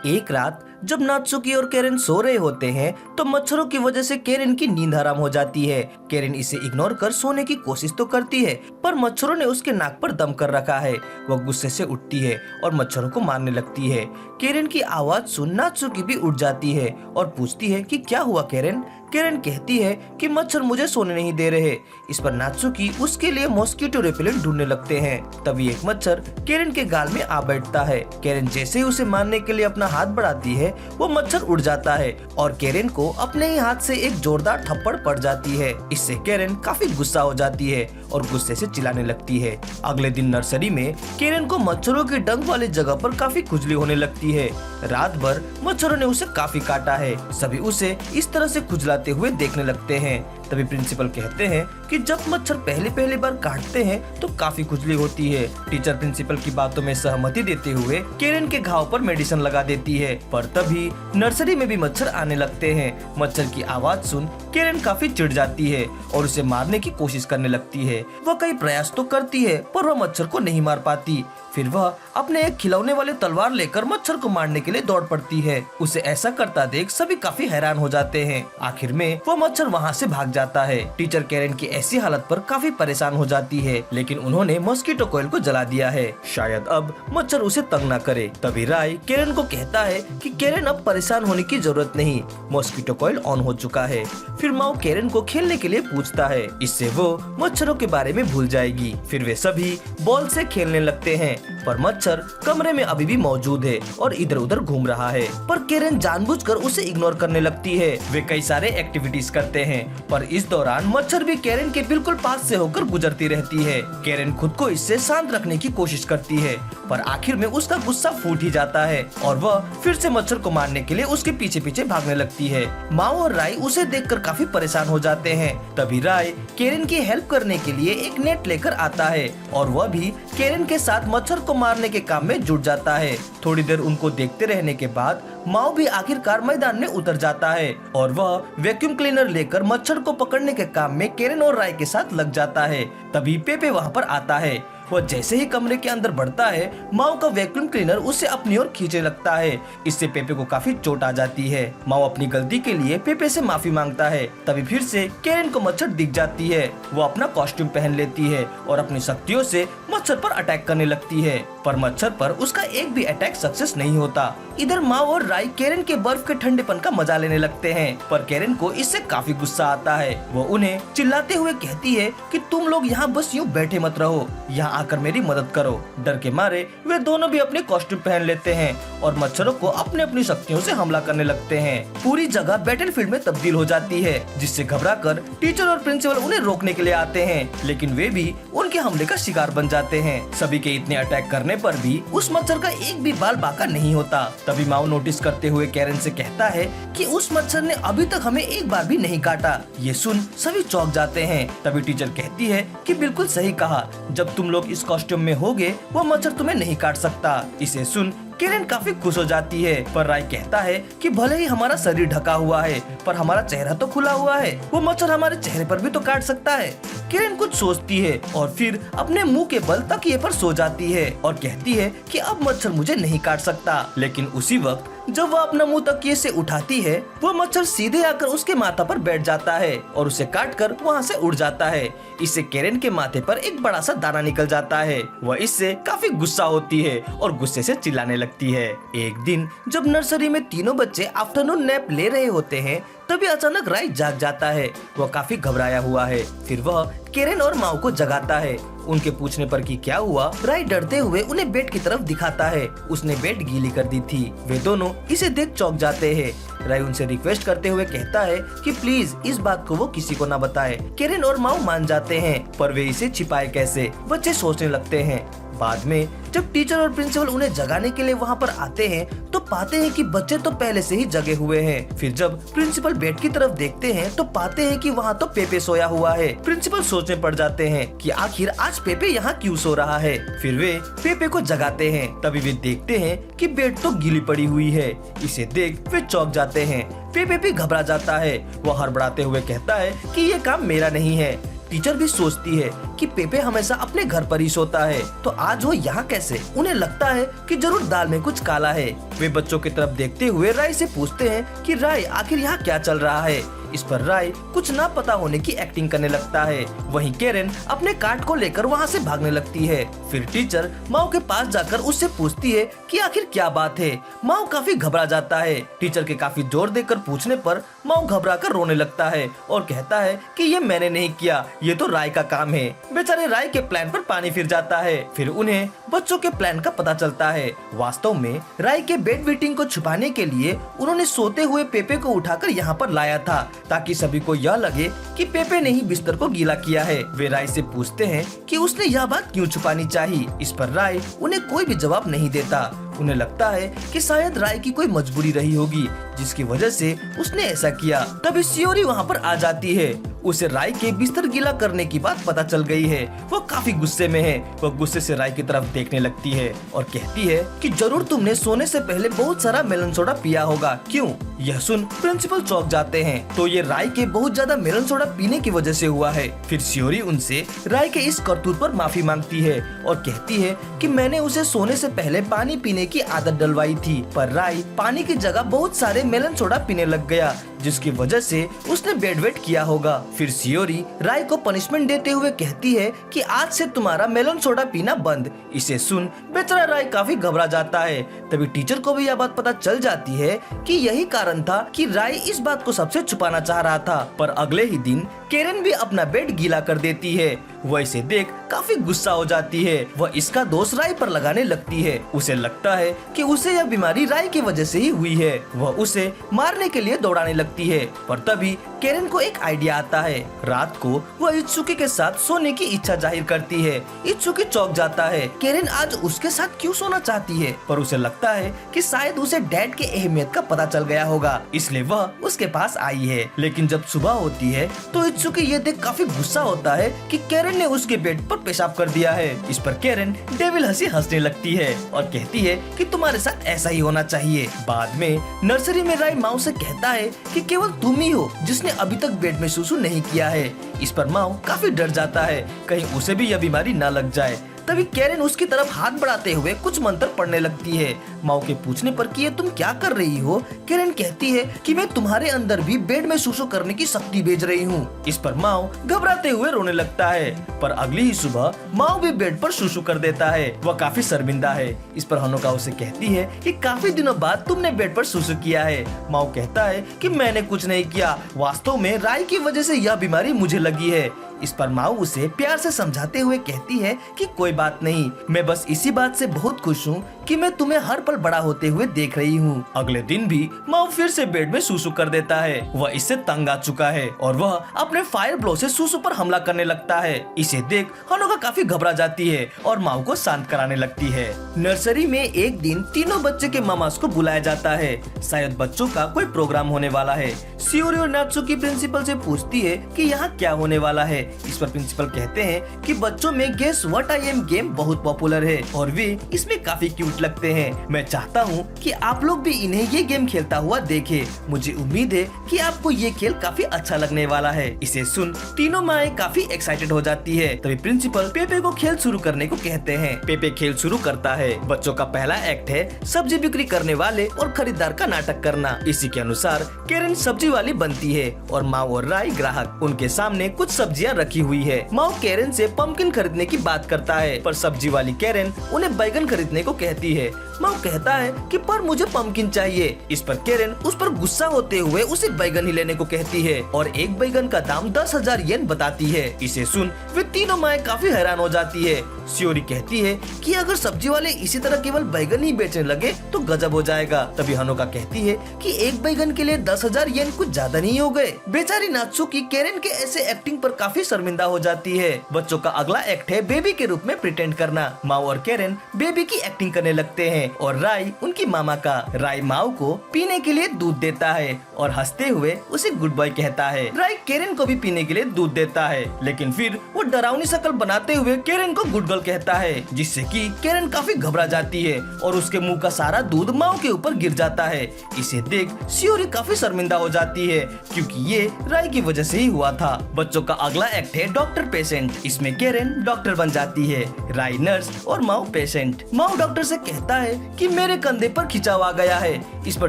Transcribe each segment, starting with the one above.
एक रात जब नात्सुकी और केरन सो रहे होते हैं तो मच्छरों की वजह से केरन की नींद हराम हो जाती है। केरन इसे इग्नोर कर सोने की कोशिश तो करती है पर मच्छरों ने उसके नाक पर दम कर रखा है। वह गुस्से से उठती है और मच्छरों को मारने लगती है। केरन की आवाज सुन नात्सुकी भी उठ जाती है और पूछती है कि क्या हुआ केरन। केरन कहती है कि मच्छर मुझे सोने नहीं दे रहे। इस पर नात्सुकी उसके लिए मॉस्किटो रिपेलेंट ढूंढने लगते हैं। तभी एक मच्छर केरन के गाल में आ बैठता है। केरन जैसे ही उसे मारने के लिए अपना हाथ बढ़ाती है वो मच्छर उड़ जाता है और केरन को अपने ही हाथ से एक जोरदार थप्पड़ पड़ जाती है। इससे केरन काफी गुस्सा हो जाती है और गुस्से से चिल्लाने लगती है। अगले दिन नर्सरी में केरन को मच्छरों के डंक वाली जगह पर काफी खुजली होने लगती है। रात भर मच्छरों ने उसे काफी काटा है। सभी उसे इस तरह से खुजलाते हुए देखने लगते हैं। तभी प्रिंसिपल कहते हैं कि जब मच्छर पहली बार काटते हैं तो काफी खुजली होती है। टीचर प्रिंसिपल की बातों में सहमति देते हुए केरन के घाव पर मेडिसिन लगा देती है। पर तभी नर्सरी में भी मच्छर आने लगते हैं। मच्छर की आवाज सुन केरन काफी चिढ़ जाती है और उसे मारने की कोशिश करने लगती है। वह कई प्रयास तो करती है पर वह मच्छर को नहीं मार पाती। फिर वह अपने एक खिलौने वाले तलवार लेकर मच्छर को मारने के लिए दौड़ पड़ती है। उसे ऐसा करता देख सभी काफी हैरान हो जाते हैं। आखिर में वो मच्छर वहाँ से भाग जाता है। टीचर केरन की ऐसी हालत पर काफी परेशान हो जाती है लेकिन उन्होंने मॉस्किटो कॉइल को जला दिया है। शायद अब मच्छर उसे तंग न करे। तभी राय केरन को कहता है कि केरन अब परेशान होने की जरूरत नहीं, मॉस्किटो कॉइल ऑन हो चुका है। फिर माओ केरन को खेलने के लिए पूछता है। इससे वो मच्छरों के बारे में भूल जाएगी। फिर वे सभी बॉल से खेलने लगते हैं पर मच्छर कमरे में अभी भी मौजूद है और इधर उधर घूम रहा है। पर केरन जानबूझकर उसे इग्नोर करने लगती है। वे कई सारे एक्टिविटीज करते हैं पर इस दौरान मच्छर भी केरन के बिल्कुल पास से होकर गुजरती रहती है। केरन खुद को इससे शांत रखने की कोशिश करती है पर आखिर में उसका गुस्सा फूट ही जाता है और वह फिर से मच्छर को मारने के लिए उसके पीछे पीछे भागने लगती है। माओ और राय उसे देखकर काफी परेशान हो जाते हैं। तभी राय केरन की हेल्प करने के लिए एक नेट लेकर आता है और वह भी केरन के साथ मच्छर को मारने के काम में जुट जाता है। थोड़ी देर उनको देखते रहने के बाद माओ भी आखिरकार मैदान में उतर जाता है और वह वैक्यूम क्लीनर लेकर मच्छर को पकड़ने के काम में केरन और राय के साथ लग जाता है। तभी पेपे वहाँ पर आता है। वह जैसे ही कमरे के अंदर बढ़ता है माओ का वैक्यूम क्लीनर उसे अपनी ओर खींचने लगता है। इससे पेपे को काफी चोट आ जाती है। माओ अपनी गलती के लिए पेपे से माफी मांगता है। तभी फिर से केरन को मच्छर दिख जाती है। वो अपना कॉस्ट्यूम पहन लेती है और अपनी शक्तियों से मच्छर पर अटैक करने लगती है पर मच्छर पर उसका एक भी अटैक सक्सेस नहीं होता। इधर माओ और राय केरन के बर्फ के ठंडेपन का मजा लेने लगते हैं पर केरन को इससे काफी गुस्सा आता है। वो उन्हें चिल्लाते हुए कहती है कि तुम लोग यहाँ बस यूँ बैठे मत रहो, यहाँ आकर मेरी मदद करो। डर के मारे वे दोनों भी अपने कॉस्ट्यूम पहन लेते हैं और मच्छरों को अपनी अपनी शक्तियों से हमला करने लगते हैं। पूरी जगह बैटलफील्ड में तब्दील हो जाती है जिससे घबराकर टीचर और प्रिंसिपल उन्हें रोकने के लिए आते हैं लेकिन वे भी उनके हमले का शिकार बन जाते हैं। सभी के इतने अटैक करने पर भी उस मच्छर का एक भी बाल बाका नहीं होता। तभी माओ नोटिस करते हुए केरन से कहता है कि उस मच्छर ने अभी तक हमें एक बार भी नहीं काटा। ये सुन सभी चौंक जाते हैं। तभी टीचर कहती है कि बिल्कुल सही कहा, जब तुम लोग इस कॉस्ट्यूम में होगे वो मच्छर तुम्हें नहीं काट सकता। इसे सुन केरन काफी खुश हो जाती है पर राय कहता है कि भले ही हमारा शरीर ढका हुआ है पर हमारा चेहरा तो खुला हुआ है, वो मच्छर हमारे चेहरे पर भी तो काट सकता है। केरन कुछ सोचती है और फिर अपने मुंह के बल तकिए पर सो जाती है और कहती है कि अब मच्छर मुझे नहीं काट सकता। लेकिन उसी वक्त जब वह अपना मुंह तकिए से उठाती है वह मच्छर सीधे आकर उसके माथा पर बैठ जाता है और उसे काटकर वहाँ से उड़ जाता है। इससे केरन के माथे पर एक बड़ा सा दाना निकल जाता है। वह इससे काफी गुस्सा होती है और गुस्से से चिल्लाने लगती है। एक दिन जब नर्सरी में तीनों बच्चे आफ्टरनून नैप ले रहे होते हैं तभी अचानक राय जाग जाता है। वह काफी घबराया हुआ है। फिर वह केरन और माओ को जगाता है। उनके पूछने पर कि क्या हुआ, राय डरते हुए उन्हें बेड की तरफ दिखाता है। उसने बेड गीली कर दी थी। वे दोनों इसे देख चौंक जाते हैं। राय उनसे रिक्वेस्ट करते हुए कहता है कि प्लीज इस बात को वो किसी को ना बताए। केरन और माओ मान जाते हैं पर वे इसे छिपाए कैसे, बच्चे सोचने लगते हैं। बाद में जब टीचर और प्रिंसिपल उन्हें जगाने के लिए वहाँ पर आते हैं तो पाते हैं कि बच्चे तो पहले से ही जगे हुए हैं। फिर जब प्रिंसिपल बेड की तरफ देखते हैं तो पाते हैं कि वहाँ तो पेपे सोया हुआ है। प्रिंसिपल सोचने पड़ जाते हैं कि आखिर आज पेपे यहाँ क्यों सो रहा है। फिर वे पेपे को जगाते हैं। तभी वे देखते हैं कि बेड तो गीली पड़ी हुई है। इसे देख वे चौंक जाते हैं। पेपे भी घबरा जाता है। वह हड़बड़ाते हुए कहता है कि ये काम मेरा नहीं है। टीचर भी सोचती है कि पेपे हमेशा अपने घर पर ही सोता है, तो आज वो यहाँ कैसे? उन्हें लगता है कि जरूर दाल में कुछ काला है। वे बच्चों की तरफ देखते हुए राय से पूछते हैं कि राय आखिर यहाँ क्या चल रहा है। इस पर राय कुछ ना पता होने की एक्टिंग करने लगता है। वहीं केरेन अपने कार्ड को लेकर वहाँ से भागने लगती है। फिर टीचर माओ के पास जाकर उससे पूछती है कि आखिर क्या बात है। माओ काफी घबरा जाता है। टीचर के काफी जोर देकर पूछने पर माओ घबरा कर रोने लगता है और कहता है कि ये मैंने नहीं किया, ये तो राय का काम है। बेचारे राय के प्लान पर पानी फिर जाता है। फिर उन्हें बच्चों के प्लान का पता चलता है। वास्तव में राय के बेड वेटिंग को छुपाने के लिए उन्होंने सोते हुए पेपे को उठाकर यहाँ पर लाया था, ताकि सभी को यह लगे कि पेपे ने ही बिस्तर को गीला किया है। वे राय से पूछते हैं कि उसने यह बात क्यों छुपानी चाहिए। इस पर राय उन्हें कोई भी जवाब नहीं देता। उन्हें लगता है कि शायद राय की कोई मजबूरी रही होगी जिसकी वजह से उसने ऐसा किया। तभी शियोरी वहाँ पर आ जाती है। उसे राय के बिस्तर गीला करने की बात पता चल गई है। वो काफी गुस्से में है। वो गुस्से से राय की तरफ देखने लगती है और कहती है कि जरूर तुमने सोने से पहले बहुत सारा मेलन सोडा पिया होगा, क्यों? यह सुन प्रिंसिपल चौंक जाते हैं। तो ये राय के बहुत ज्यादा मेलन सोडा पीने की वजह से हुआ है। फिर शियोरी उनसे राय के इस करतूत पर माफी मांगती है और कहती है कि मैंने उसे सोने से पहले पानी पीने की आदत डलवाई थी, पर राय पानी की जगह बहुत सारे मेलन सोडा पीने लग गया, जिसकी वजह से उसने बेड वेट किया होगा। फिर शियोरी राय को पनिशमेंट देते हुए कहती है कि आज से तुम्हारा मेलन सोडा पीना बंद। इसे सुन बेचारा राय काफी घबरा जाता है। तभी टीचर को भी यह बात पता चल जाती है कि यही कारण था कि राय इस बात को सबसे छुपाना चाह रहा था। पर अगले ही दिन केरेन भी अपना बेड गीला कर देती है। वह इसे देख काफी गुस्सा हो जाती है। वह इसका दोष राय पर लगाने लगती है। उसे लगता है कि उसे यह बीमारी राय की वजह से ही हुई है। वह उसे मारने के लिए दौड़ाने लगती है। पर तभी केरेन को एक आइडिया आता है। रात को वह इत्सुकी के साथ सोने की इच्छा जाहिर करती है। इत्सुकी चौंक जाता है। केरेन आज उसके साथ क्यों सोना चाहती है? पर उसे लगता है कि शायद उसे डैड के अहमियत का पता चल गया होगा, इसलिए वह उसके पास आई है। लेकिन जब सुबह होती है तो इत्सुकी ये देख काफी गुस्सा होता है कि केरेन ने उसके बेड पर पेशाब कर दिया है। इस पर केरेन डेविल हंसी हंसने लगती है और कहती है कि तुम्हारे साथ ऐसा ही होना चाहिए। बाद में नर्सरी में राय माओ से कहता है कि केवल तुम ही हो जिसने अभी तक बेड में सुसु नहीं किया है। इस पर माओ काफी डर जाता है, कहीं उसे भी यह बीमारी न लग जाए। तभी केरेन उसकी तरफ हाथ बढ़ाते हुए कुछ मंत्र पढ़ने लगती है। माओ के पूछने पर कि ये तुम क्या कर रही हो, केरेन कहती है कि मैं तुम्हारे अंदर भी बेड में सुसु करने की शक्ति भेज रही हूँ। इस पर माओ घबराते हुए रोने लगता है। पर अगली ही सुबह माओ भी बेड पर सुसु कर देता है। वह काफी शर्मिंदा है। इस पर हनोका उसे कहती है कि काफी दिनों बाद तुमने बेड पर सुसु किया है। माओ कहता है कि मैंने कुछ नहीं किया, वास्तव में राय की वजह से यह बीमारी मुझे लगी है। इस पर माओ उसे प्यार से समझाते हुए कहती है कि कोई बात नहीं, मैं बस इसी बात से बहुत खुश हूँ कि मैं तुम्हें हर पल बड़ा होते हुए देख रही हूँ। अगले दिन भी माओ फिर से बेड में सुसु कर देता है। वह इससे तंग आ चुका है और वह अपने फायर ब्लो से सुसु पर हमला करने लगता है। इसे देख हनोका काफी घबरा जाती है और माओ को शांत कराने लगती है। नर्सरी में एक दिन तीनों बच्चे के मामास को बुलाया जाता है। शायद बच्चों का कोई प्रोग्राम होने वाला है। शियोरी और नात्सुकी प्रिंसिपल से पूछती है कि यहाँ क्या होने वाला है। इस पर प्रिंसिपल कहते हैं कि बच्चों में guess what I am game बहुत पॉपुलर है और वे इसमें काफी क्यूट लगते हैं। मैं चाहता हूँ कि आप लोग भी इन्हें ये गेम खेलता हुआ देखें। मुझे उम्मीद है कि आपको ये खेल काफी अच्छा लगने वाला है। इसे सुन तीनों माएं काफी एक्साइटेड हो जाती है। तभी प्रिंसिपल पेपे को खेल शुरू करने को कहते हैं। पेपे खेल शुरू करता है। बच्चों का पहला एक्ट है सब्जी बिक्री करने वाले और खरीदार का नाटक करना। इसी के अनुसार केरेन सब्जी वाली बनती है और माओ और राय ग्राहक। उनके सामने कुछ सब्जियां रखी हुई है। माओ केरेन से पंपकिन खरीदने की बात करता है, पर सब्जी वाली केरेन उन्हें बैगन खरीदने को कहती है। माओ कहता है कि पर मुझे पंपकिन चाहिए। इस पर केरेन उस पर गुस्सा होते हुए उसे बैगन ही लेने को कहती है और एक बैगन का दाम 10,000 येन बताती है। इसे सुन वे तीनों माएं काफी हैरान हो जाती है। शियोरी कहती है कि अगर सब्जी वाले इसी तरह केवल बैगन ही बेचने लगे तो गजब हो जाएगा। तभी हनोका कहती है कि एक बैगन के लिए 10,000 येन कुछ ज्यादा नहीं हो गए। बेचारी नात्सुकी केरेन के ऐसे एक्टिंग पर काफी शर्मिंदा हो जाती है। बच्चों का अगला एक्ट है बेबी के रूप में प्रिटेंड करना। माओ और केरेन बेबी की एक्टिंग करने लगते हैं और राई उनकी मामा का। राई माओ को पीने के लिए दूध देता है और हंसते हुए उसे गुड बाय कहता है। राई केरन को भी पीने के लिए दूध देता है, लेकिन फिर वो डरावनी शक्ल बनाते हुए केरन को गुड गर्ल कहता है, जिससे कि केरन काफी घबरा जाती है और उसके मुंह का सारा दूध माओ के ऊपर गिर जाता है। इसे देख शियोरी काफी शर्मिंदा हो जाती है, क्योंकि ये राई की वजह से ही हुआ था। बच्चों का अगला एक्ट है डॉक्टर पेशेंट। इसमें केरन डॉक्टर बन जाती है, राई नर्स और माओ पेशेंट। माओ डॉक्टर से कहता है कि मेरे कंधे पर खिंचाव आ गया है। इस पर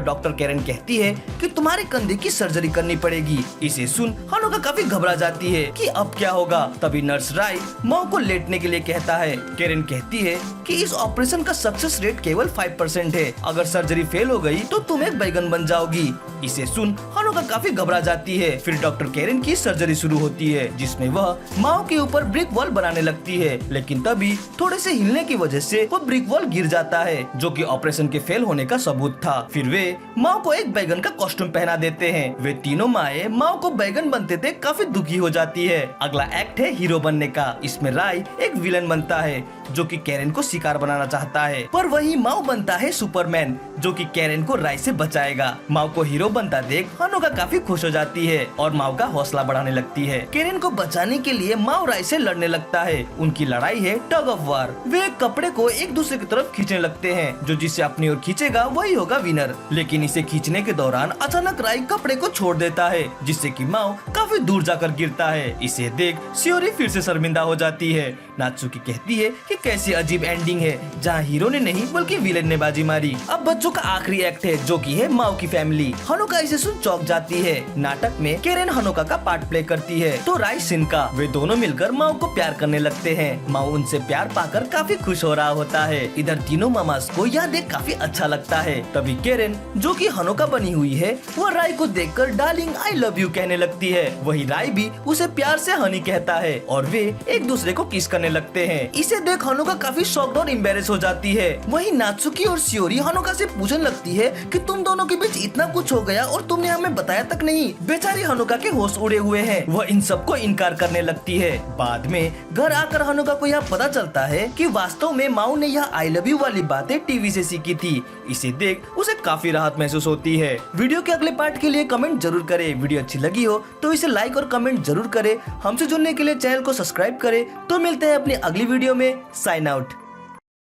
डॉक्टर केरन कहती है कि तुम्हारे कंधे की सर्जरी करनी पड़ेगी। इसे सुन हनोका काफी घबरा जाती है कि अब क्या होगा। तभी नर्स राई माओ को लेटने के लिए कहता है। केरन कहती है कि इस ऑपरेशन का सक्सेस रेट केवल 5% है। अगर सर्जरी फेल हो गई तो तुम एक बैगन बन जाओगी। इसे सुन हनोका काफी घबरा जाती है। फिर डॉक्टर केरन की सर्जरी शुरू होती है, जिसमें वह माओ के ऊपर ब्रिक वॉल बनाने लगती है, लेकिन तभी थोड़े से हिलने की वजह से वो ब्रिक वॉल गिर जाता है, जो कि ऑपरेशन के फेल होने का सबूत था। फिर वे माओ को एक बैगन का कॉस्ट्यूम पहना देते हैं। वे तीनों माए माओ को बैगन बनते थे काफी दुखी हो जाती है। अगला एक्ट है हीरो बनने का। इसमें राई एक विलन बनता है, जो कि केरन को शिकार बनाना चाहता है, पर वही माओ बनता है सुपरमैन, जो कि केरन को राई से बचाएगा। माओ को हीरो बनता देख हनोका काफी खुश हो जाती है और माओ का हौसला बढ़ाने लगती है। केरन को बचाने के लिए माओ राई से लड़ने लगता है। उनकी लड़ाई है टग ऑफ वार। वे कपड़े को एक दूसरे की तरफ खींचने लगते हैं, जो जिसे अपनी ओर खींचेगा वही होगा विनर। लेकिन इसे खींचने के दौरान अचानक राई कपड़े को छोड़ देता है, जिससे कि माओ काफी दूर जाकर गिरता है। इसे देख शियोरी फिर से शर्मिंदा हो जाती है। नात्सुकी कहती है कि कैसी अजीब एंडिंग है, जहाँ हीरो ने नहीं बल्कि विलेन ने बाजी मारी। अब बच्चों का आखिरी एक्ट है, जो कि है माओ की फैमिली। हनोका इसे सुन चौंक जाती है। नाटक में केरन हनोका का पार्ट प्ले करती है, तो राई शिनका। वे दोनों मिलकर माओ को प्यार करने लगते हैं। माओ उनसे प्यार पाकर काफी खुश हो रहा होता है। इधर तीनों मामास को यह देख काफी अच्छा लगता है। तभी केरन, जो कि हनोका बनी हुई है, वह राई को देखकर डार्लिंग आई लव यू कहने लगती है। वही राई भी उसे प्यार से हनी कहता है और वे एक दूसरे को किस करने लगते हैं। इसे देख हनोका काफी शॉक्ड और एम्बैरेस हो जाती है। वही नात्सुकी और शियोरी हनोका से पूछने लगती है कि तुम दोनों के बीच इतना कुछ हो गया और तुमने हमें बताया तक नहीं। बेचारी हनोका के होश उड़े हुए हैं। वह इन सबको इनकार करने लगती है। बाद में घर आकर हनोका को यह पता चलता है कि वास्तव में माओ ने यह आई लव यू वाली बातें टीवी से सीखी थी। इसे देख उसे काफी राहत महसूस होती है। वीडियो के अगले पार्ट के लिए कमेंट जरूर करें। वीडियो अच्छी लगी हो तो इसे लाइक और कमेंट जरूर करें। हमसे जुड़ने के लिए चैनल को सब्सक्राइब करें। तो मिलते हैं अपनी अगली वीडियो में। Sign out.